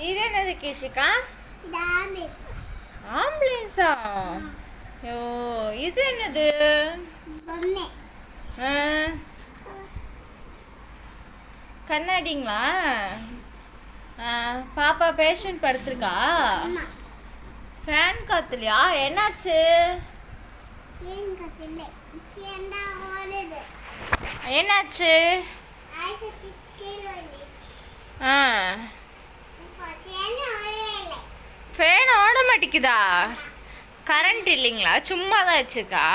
இது என்னது கிஷிகா? ஆம்புலன்ஸா? ஓ, இது என்னது? கண்ணாடிங்களா? பாப்பா பேஷண்ட் படுத்திருக்கா? ஃபேன் காத்துலையா? என்னாச்சு? என்னாச்சு? ஃபேன் ஓட மாட்டேங்குதா? கரண்ட் இல்லைங்களா? சும்மா தான் வச்சுக்கா?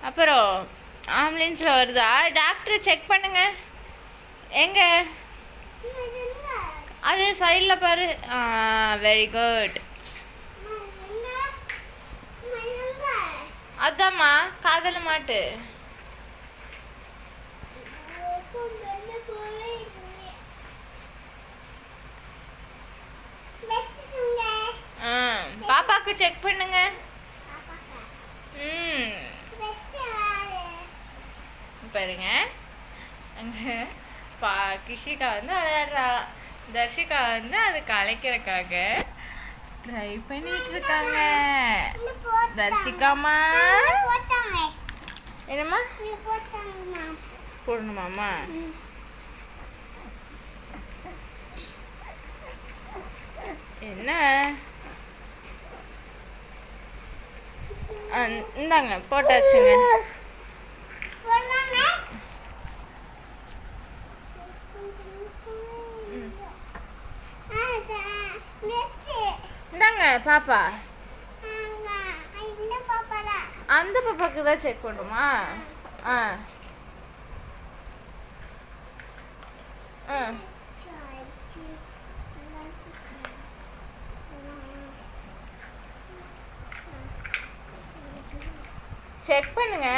அப்புறம் ஆம்புலன்ஸில் வருதா? டாக்டர் செக் பண்ணுங்க. எங்க அது சைடில் பாரு. Very good. அதாம்மா காதல மாட்டு. பாப்பாக்கு செக் பண்ணுங்க. பாருங்க அங்கே கிஷிகா வந்து விளையாடுறா. தர்ஷிகா வந்து அது கலைக்கிறதுக்காக ட்ரை பண்ணிட்டு இருக்காங்க. தர்ஷிகாமா என்னம்மா போடணுமாம்மா? என்ன இந்தாங்க போட்டாச்சுங்க. இந்தாங்க பாப்பா. அந்த பாப்பாக்கு தான் செக் பண்ணுமா? செக் பண்ணுங்க.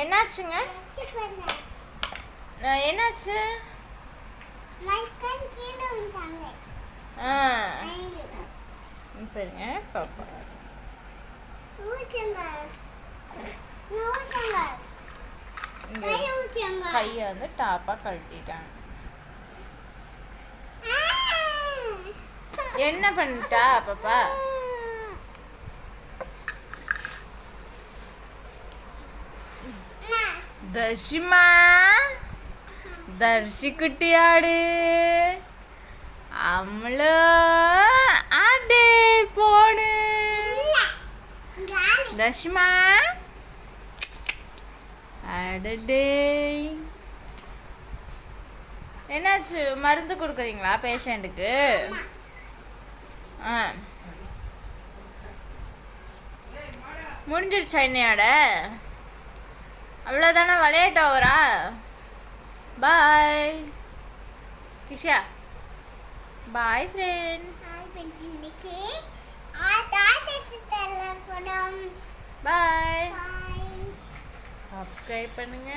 என்னாச்சுங்க? என்னாச்சு? பாருங்க பாப்பா கையை வந்து டாப்பா கழட்டிட்டாங்க. என்ன பண்ணிட்டா பாப்பா? தர்ஷிமா தர்ஷி குட்டி ஆடு அம்மளோ ஆடு போடு. தர்ஷிமா அடடே என்னாச்சு? மருந்து கொடுக்குறீங்களா பேஷண்ட்டுக்கு? முடிஞ்சிருச்சா இன்னையோட? அவ்வளோதானே? விளையாட்டு ஓவரா? பாய் கிஷா. பாய் ஃப்ரெண்ட். பாய். சப்ஸ்கிரைப் பண்ணுங்க.